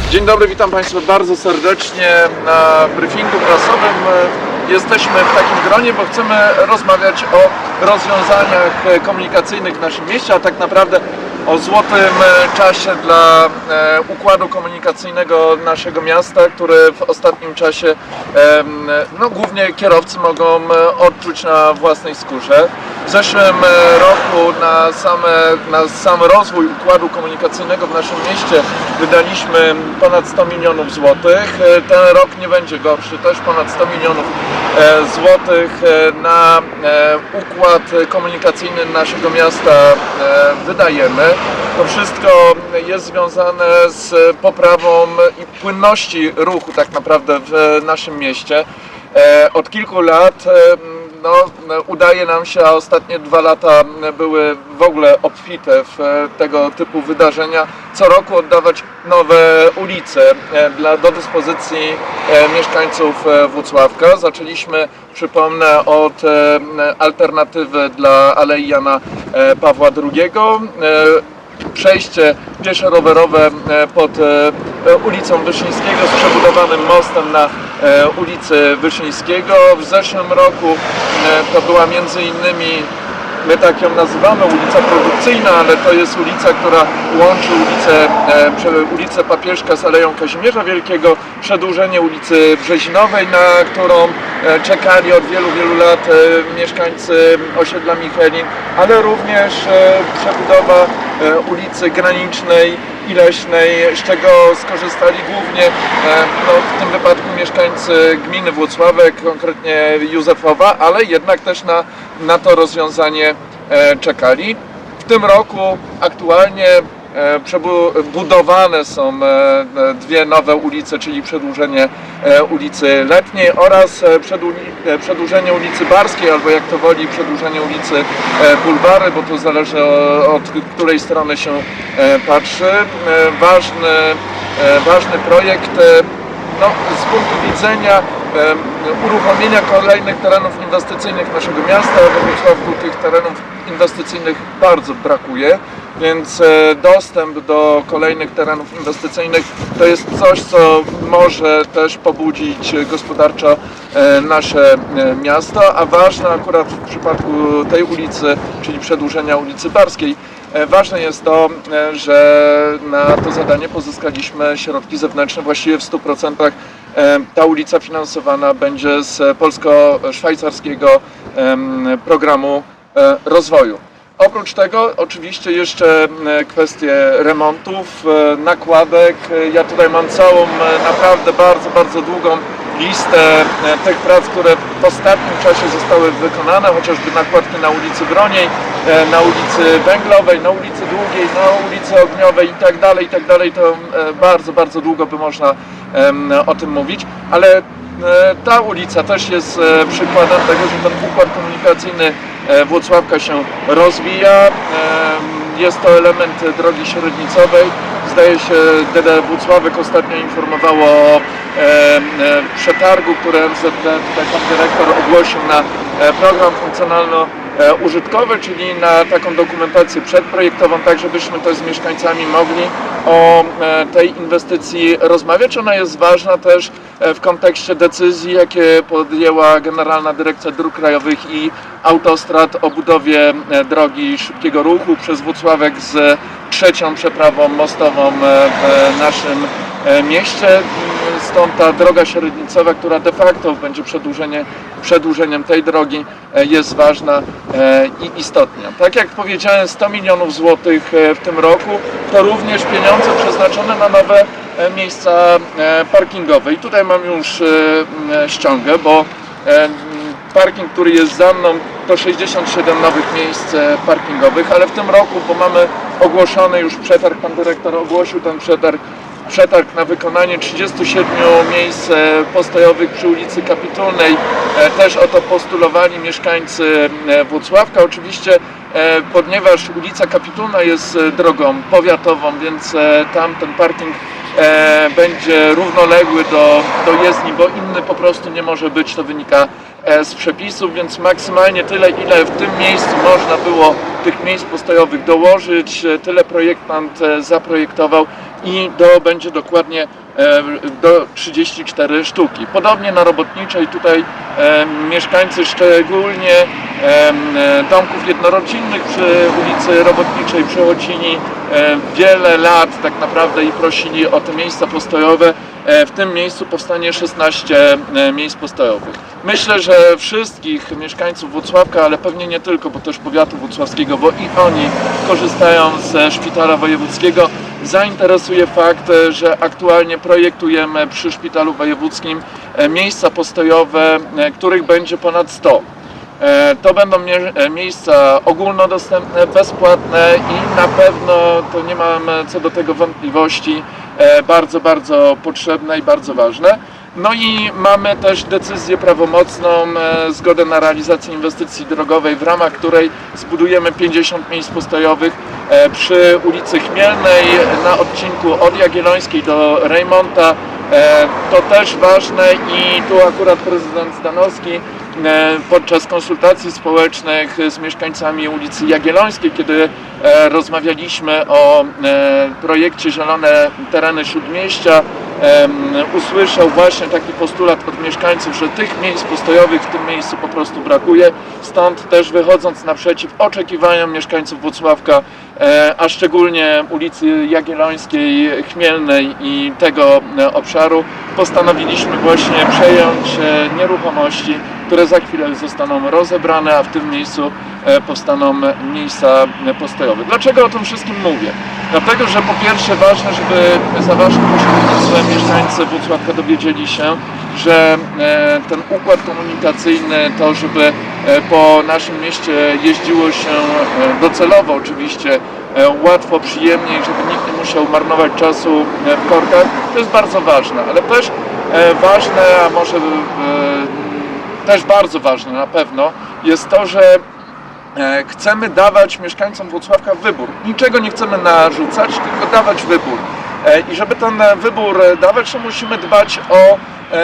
Dzień dobry, witam Państwa bardzo serdecznie na briefingu prasowym. Jesteśmy w takim gronie, bo chcemy rozmawiać o rozwiązaniach komunikacyjnych w naszym mieście, a tak naprawdę o złotym czasie dla układu komunikacyjnego naszego miasta, który w ostatnim czasie głównie kierowcy mogą odczuć na własnej skórze. W zeszłym roku na sam rozwój układu komunikacyjnego w naszym mieście wydaliśmy ponad 100 milionów złotych. Ten rok nie będzie gorszy, też ponad 100 milionów złotych na układ komunikacyjny naszego miasta wydajemy. To wszystko jest związane z poprawą i płynności ruchu tak naprawdę w naszym mieście. Od kilku lat udaje nam się, a ostatnie 2 lata były w ogóle obfite w tego typu wydarzenia, co roku oddawać nowe ulice do dyspozycji mieszkańców Włocławka. Zaczęliśmy, przypomnę, od alternatywy dla Alei Jana Pawła II. Przejście piesze-rowerowe pod ulicą Wyszyńskiego z przebudowanym mostem na ulicy Wyszyńskiego. W zeszłym roku to była między innymi, my tak ją nazywamy, ulica Produkcyjna, ale to jest ulica, która łączy ulicę Papieżka z Aleją Kazimierza Wielkiego, przedłużenie ulicy Brzezinowej, na którą czekali od wielu lat mieszkańcy osiedla Michelin, ale również przebudowa ulicy Granicznej i Leśnej, z czego skorzystali głównie w tym wypadku mieszkańcy gminy Włocławek, konkretnie Józefowa, ale jednak też na to rozwiązanie czekali. W tym roku aktualnie budowane są 2 nowe ulice, czyli przedłużenie ulicy Letniej oraz przedłużenie ulicy Barskiej, albo jak to woli, przedłużenie ulicy Bulwary, bo to zależy od której strony się patrzy. Ważny projekt z punktu widzenia uruchomienia kolejnych terenów inwestycyjnych naszego miasta. We Wrocławiu tych terenów inwestycyjnych bardzo brakuje, więc dostęp do kolejnych terenów inwestycyjnych to jest coś, co może też pobudzić gospodarczo nasze miasto, a ważne akurat w przypadku tej ulicy, czyli przedłużenia ulicy Barskiej, ważne jest to, że na to zadanie pozyskaliśmy środki zewnętrzne właściwie w 100%. Ta ulica finansowana będzie z polsko-szwajcarskiego programu rozwoju. Oprócz tego oczywiście jeszcze kwestie remontów, nakładek. Ja tutaj mam całą naprawdę bardzo długą listę tych prac, które w ostatnim czasie zostały wykonane, chociażby nakładki na ulicy Broniej, na ulicy Węglowej, na ulicy Długiej, na ulicy Ogniowej itd. To bardzo długo by można o tym mówić, ale ta ulica też jest przykładem tego, że ten układ komunikacyjny Włocławka się rozwija. Jest to element drogi średnicowej. Zdaje się, DD Włocławek ostatnio informowało o przetargu, który MZT, pan dyrektor, ogłosił na program funkcjonalno-użytkowy, czyli na taką dokumentację przedprojektową, tak żebyśmy też z mieszkańcami mogli o tej inwestycji rozmawiać. Ona jest ważna też w kontekście decyzji, jakie podjęła Generalna Dyrekcja Dróg Krajowych i Autostrad o budowie drogi szybkiego ruchu przez Włocławek z 3. przeprawą mostową w naszym mieście. Stąd ta droga średnicowa, która de facto będzie przedłużeniem tej drogi, jest ważna i istotna. Tak jak powiedziałem, 100 milionów złotych w tym roku to również pieniądze przeznaczone na nowe miejsca parkingowe. I tutaj mam już ściągę, bo parking, który jest za mną, to 67 nowych miejsc parkingowych, ale w tym roku, bo mamy ogłoszony już przetarg, pan dyrektor ogłosił ten przetarg na wykonanie 37 miejsc postojowych przy ulicy Kapitulnej. Też o to postulowali mieszkańcy Włocławka. Oczywiście, ponieważ ulica Kapitulna jest drogą powiatową, więc tam ten parking będzie równoległy do jezdni, bo inny po prostu nie może być, to wynika z przepisów, więc maksymalnie tyle, ile w tym miejscu można było tych miejsc postojowych dołożyć, tyle projektant zaprojektował i będzie dokładnie do 34 sztuki. Podobnie na Robotniczej tutaj mieszkańcy szczególnie domków jednorodzinnych przy ulicy Robotniczej przechodzili wiele lat tak naprawdę i prosili o te miejsca postojowe. W tym miejscu powstanie 16 miejsc postojowych. Myślę, że wszystkich mieszkańców Włocławka, ale pewnie nie tylko, bo też powiatu włocławskiego, bo i oni korzystają ze szpitala wojewódzkiego, zainteresuje fakt, że aktualnie projektujemy przy szpitalu wojewódzkim miejsca postojowe, których będzie ponad 100. To będą miejsca ogólnodostępne, bezpłatne i na pewno, to nie mam co do tego wątpliwości, bardzo, bardzo potrzebne i bardzo ważne. No i mamy też decyzję prawomocną, zgodę na realizację inwestycji drogowej, w ramach której zbudujemy 50 miejsc postojowych przy ulicy Chmielnej na odcinku od Jagiellońskiej do Rejmonta. To też ważne i tu akurat prezydent Zdanowski podczas konsultacji społecznych z mieszkańcami ulicy Jagiellońskiej, kiedy rozmawialiśmy o projekcie Zielone Tereny Śródmieścia, usłyszał właśnie taki postulat od mieszkańców, że tych miejsc postojowych w tym miejscu po prostu brakuje. Stąd też wychodząc naprzeciw oczekiwaniom mieszkańców Włocławka, a szczególnie ulicy Jagiellońskiej, Chmielnej i tego obszaru, postanowiliśmy właśnie przejąć nieruchomości, które za chwilę zostaną rozebrane, a w tym miejscu powstaną miejsca postojowe. Dlaczego o tym wszystkim mówię? Dlatego, że po pierwsze ważne, żeby za waszym pośrednictwem mieszkańcy Włocławka dowiedzieli się, że ten układ komunikacyjny, to żeby po naszym mieście jeździło się docelowo oczywiście, łatwo, przyjemnie, żeby nikt nie musiał marnować czasu w korkach, to jest bardzo ważne, ale też ważne, a może też bardzo ważne na pewno, jest to, że chcemy dawać mieszkańcom Włocławka wybór. Niczego nie chcemy narzucać, tylko dawać wybór. I żeby ten wybór dawać, to musimy dbać o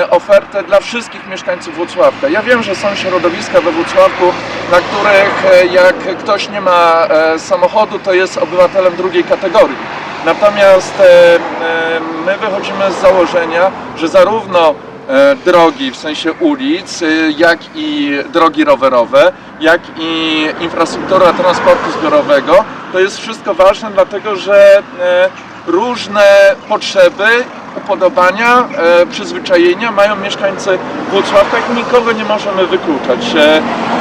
ofertę dla wszystkich mieszkańców Włocławka. Ja wiem, że są środowiska we Włocławku, na których jak ktoś nie ma samochodu, to jest obywatelem drugiej kategorii. Natomiast my wychodzimy z założenia, że zarówno drogi, w sensie ulic, jak i drogi rowerowe, jak i infrastruktura transportu zbiorowego, to jest wszystko ważne, dlatego że różne potrzeby, upodobania, przyzwyczajenia mają mieszkańcy Włocławka i nikogo nie możemy wykluczać.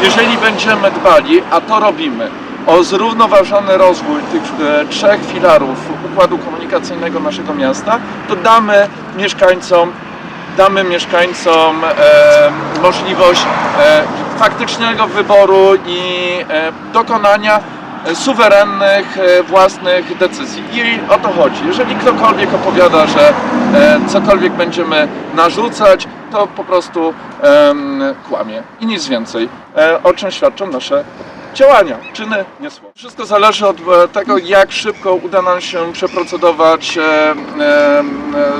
Jeżeli będziemy dbali, a to robimy, o zrównoważony rozwój tych trzech filarów układu komunikacyjnego naszego miasta, to damy mieszkańcom możliwość faktycznego wyboru i dokonania suwerennych, własnych decyzji. I o to chodzi. Jeżeli ktokolwiek opowiada, że cokolwiek będziemy narzucać, to po prostu kłamie. I nic więcej. O czym świadczą nasze działania, czyny, nie słowa. Wszystko zależy od tego, jak szybko uda nam się przeprocedować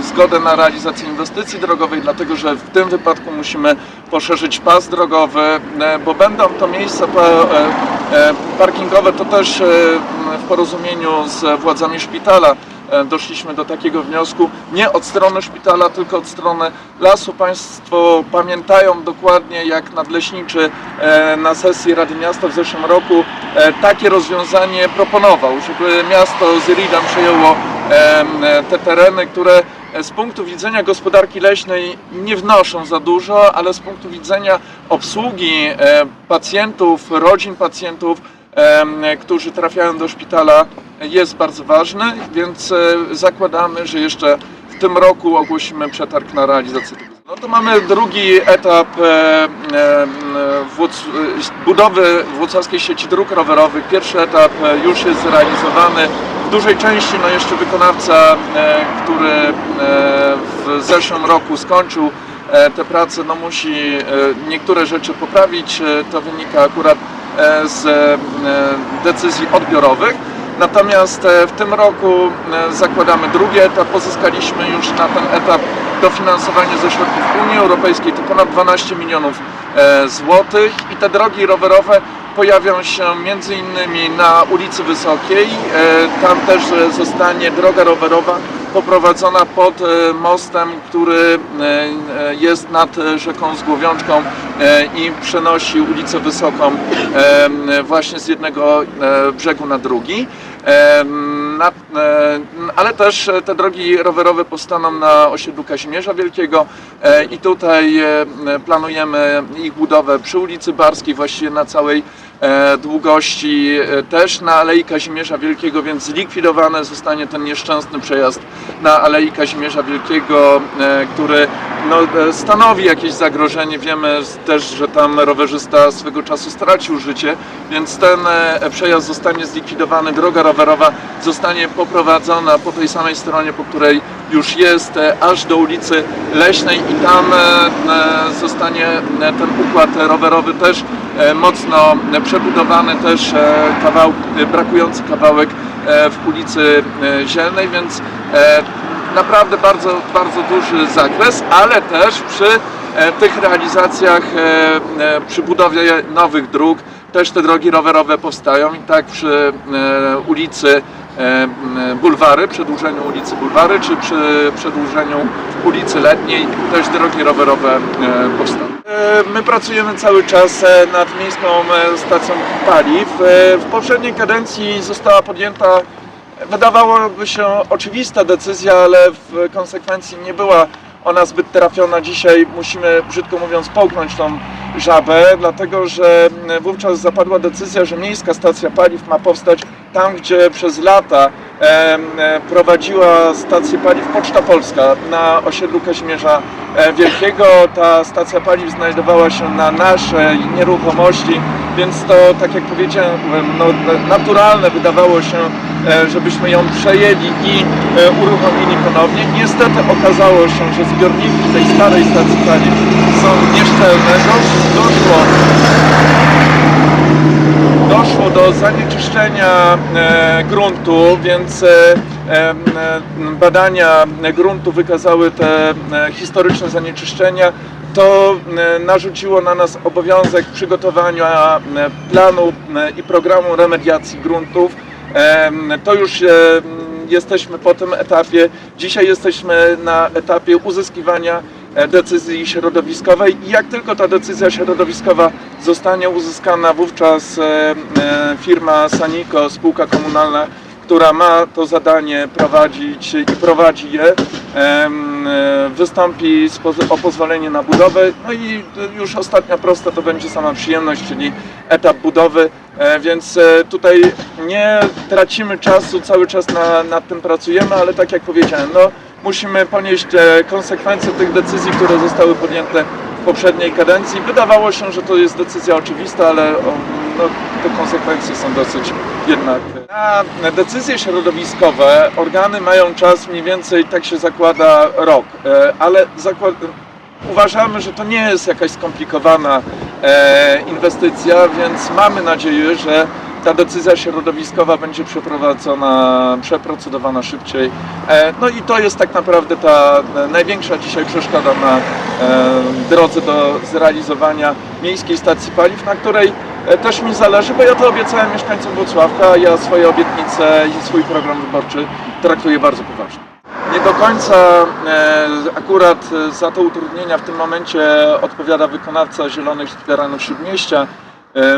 zgodę na realizację inwestycji drogowej, dlatego że w tym wypadku musimy poszerzyć pas drogowy, bo będą to miejsca parkingowe, to też w porozumieniu z władzami szpitala doszliśmy do takiego wniosku, nie od strony szpitala, tylko od strony lasu. Państwo pamiętają dokładnie, jak nadleśniczy na sesji Rady Miasta w zeszłym roku takie rozwiązanie proponował, żeby miasto z RID-em przejęło te tereny, które z punktu widzenia gospodarki leśnej nie wnoszą za dużo, ale z punktu widzenia obsługi pacjentów, rodzin pacjentów, którzy trafiają do szpitala, jest bardzo ważny, więc zakładamy, że jeszcze w tym roku ogłosimy przetarg na realizację tego. No to mamy drugi etap budowy włocławskiej sieci dróg rowerowych. Pierwszy etap już jest zrealizowany. W dużej części jeszcze wykonawca, który w zeszłym roku skończył te prace, musi niektóre rzeczy poprawić. To wynika akurat z decyzji odbiorowych. Natomiast w tym roku zakładamy drugi etap. Pozyskaliśmy już na ten etap dofinansowanie ze środków Unii Europejskiej, to ponad 12 milionów złotych i te drogi rowerowe pojawią się m.in. na ulicy Wysokiej. Tam też zostanie droga rowerowa poprowadzona pod mostem, który jest nad rzeką Zgłowiączką i przenosi ulicę Wysoką właśnie z jednego brzegu na drugi. Ale też te drogi rowerowe powstaną na osiedlu Kazimierza Wielkiego i tutaj planujemy ich budowę przy ulicy Barskiej, właściwie na całej długości, też na Alei Kazimierza Wielkiego, więc zlikwidowany zostanie ten nieszczęsny przejazd na Alei Kazimierza Wielkiego, który stanowi jakieś zagrożenie. Wiemy też, że tam rowerzysta swego czasu stracił życie, więc ten przejazd zostanie zlikwidowany, droga rowerowa zostanie poprowadzona po tej samej stronie, po której już jest, aż do ulicy Leśnej i tam zostanie ten układ rowerowy też mocno przebudowany, też brakujący kawałek w ulicy Zielnej, więc naprawdę bardzo, bardzo duży zakres, ale też przy tych realizacjach, przy budowie nowych dróg też te drogi rowerowe powstają i tak przy ulicy Bulwary, przedłużeniu ulicy Bulwary, czy przy przedłużeniu ulicy Letniej też drogi rowerowe powstaną. My pracujemy cały czas nad miejską stacją paliw. W poprzedniej kadencji została podjęta, wydawałoby się, oczywista decyzja, ale w konsekwencji nie była ona zbyt trafiona. Dzisiaj musimy, brzydko mówiąc, połknąć tą żabę, dlatego że wówczas zapadła decyzja, że miejska stacja paliw ma powstać tam, gdzie przez lata prowadziła stację paliw Poczta Polska na osiedlu Kazimierza Wielkiego. Ta stacja paliw znajdowała się na naszej nieruchomości, więc to, tak jak powiedziałem, naturalne wydawało się, żebyśmy ją przejęli i uruchomili ponownie. Niestety okazało się, że zbiorniki tej starej stacji paliw są nieszczelne. Doszło do zanieczyszczenia gruntu, więc badania gruntu wykazały te historyczne zanieczyszczenia. To narzuciło na nas obowiązek przygotowania planu i programu remediacji gruntów. To już jesteśmy po tym etapie. Dzisiaj jesteśmy na etapie uzyskiwania decyzji środowiskowej i jak tylko ta decyzja środowiskowa zostanie uzyskana, wówczas firma Saniko, spółka komunalna, która ma to zadanie prowadzić i prowadzi je, wystąpi o pozwolenie na budowę. No i już ostatnia prosta to będzie sama przyjemność, czyli etap budowy, więc tutaj nie tracimy czasu, cały czas nad tym pracujemy, ale tak jak powiedziałem, musimy ponieść konsekwencje tych decyzji, które zostały podjęte w poprzedniej kadencji. Wydawało się, że to jest decyzja oczywista, ale te konsekwencje są dosyć jednak. Na decyzje środowiskowe organy mają czas mniej więcej, tak się zakłada, rok, ale uważamy, że to nie jest jakaś skomplikowana inwestycja, więc mamy nadzieję, że ta decyzja środowiskowa będzie przeprocedowana szybciej. No i to jest tak naprawdę ta największa dzisiaj przeszkoda na drodze do zrealizowania miejskiej stacji paliw, na której też mi zależy, bo ja to obiecałem mieszkańcom Włocławka, ja swoje obietnice i swój program wyborczy traktuję bardzo poważnie. Nie do końca akurat za te utrudnienia w tym momencie odpowiada wykonawca Zielonych Terenów Śródmieścia.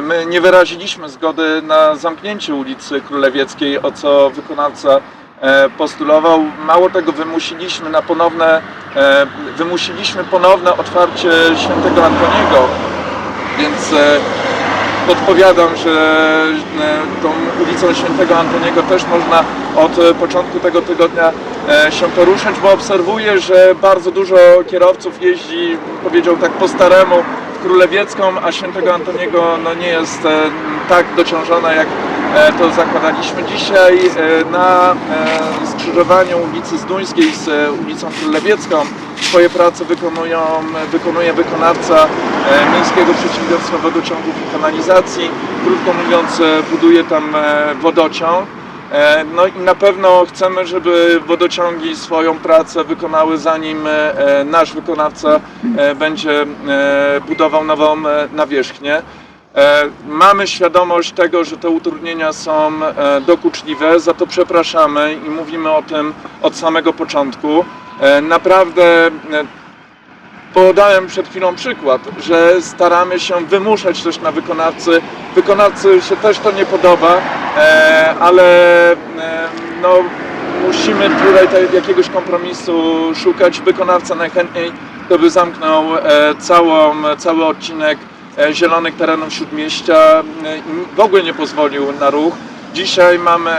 My nie wyraziliśmy zgody na zamknięcie ulicy Królewieckiej, o co wykonawca postulował. Mało tego, wymusiliśmy ponowne otwarcie Świętego Antoniego, więc podpowiadam, że tą ulicą Świętego Antoniego też można od początku tego tygodnia się poruszać, bo obserwuję, że bardzo dużo kierowców jeździ, powiedział tak po staremu, w Królewiecką, a Świętego Antoniego nie jest tak dociążona, jak to zakładaliśmy. Dzisiaj na skrzyżowaniu ulicy Zduńskiej z ulicą Królewiecką swoje prace wykonuje wykonawca Miejskiego Przedsiębiorstwa Wodociągów i Kanalizacji. Krótko mówiąc, buduje tam wodociąg. No i na pewno chcemy, żeby wodociągi swoją pracę wykonały, zanim nasz wykonawca będzie budował nową nawierzchnię. Mamy świadomość tego, że te utrudnienia są dokuczliwe, za to przepraszamy i mówimy o tym od samego początku. Naprawdę podałem przed chwilą przykład, że staramy się wymuszać coś na wykonawcy. Wykonawcy się też to nie podoba, ale no, musimy tutaj jakiegoś kompromisu szukać. Wykonawca najchętniej to by zamknął cały odcinek zielonych terenów Śródmieścia i w ogóle nie pozwolił na ruch. Dzisiaj mamy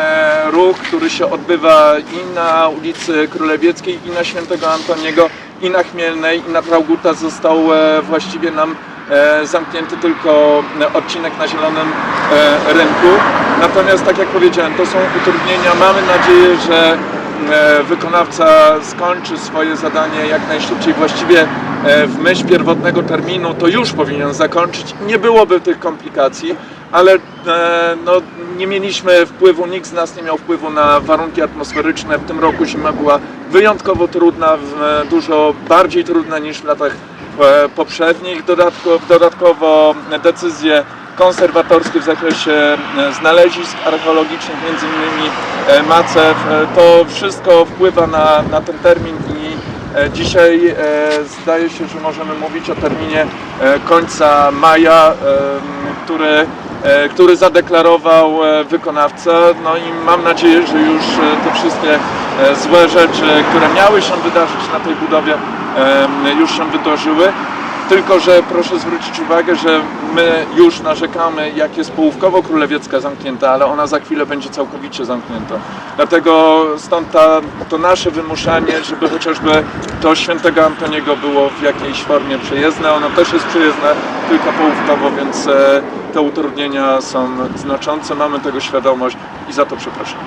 ruch, który się odbywa i na ulicy Królewieckiej, i na Świętego Antoniego, i na Chmielnej, i na Traugutta został właściwie nam zamknięty tylko odcinek na Zielonym Rynku. Natomiast tak jak powiedziałem, to są utrudnienia. Mamy nadzieję, że wykonawca skończy swoje zadanie jak najszybciej. Właściwie w myśl pierwotnego terminu to już powinien zakończyć. Nie byłoby tych komplikacji, ale no, nie mieliśmy wpływu, nikt z nas nie miał wpływu na warunki atmosferyczne. W tym roku zima była wyjątkowo trudna, dużo bardziej trudna niż w latach poprzednich. Dodatkowo decyzje konserwatorskie w zakresie znalezisk archeologicznych, między innymi Macew, to wszystko wpływa na ten termin i dzisiaj zdaje się, że możemy mówić o terminie końca maja, który zadeklarował wykonawca. No i mam nadzieję, że już te wszystkie złe rzeczy, które miały się wydarzyć na tej budowie, już się wydarzyły. Tylko że proszę zwrócić uwagę, że my już narzekamy, jak jest połówkowo Królewiecka zamknięta, ale ona za chwilę będzie całkowicie zamknięta. Dlatego stąd to nasze wymuszanie, żeby chociażby to Świętego Antoniego było w jakiejś formie przejezdne. Ono też jest przejezdne, tylko połówkowo, więc te utrudnienia są znaczące, mamy tego świadomość i za to przepraszam.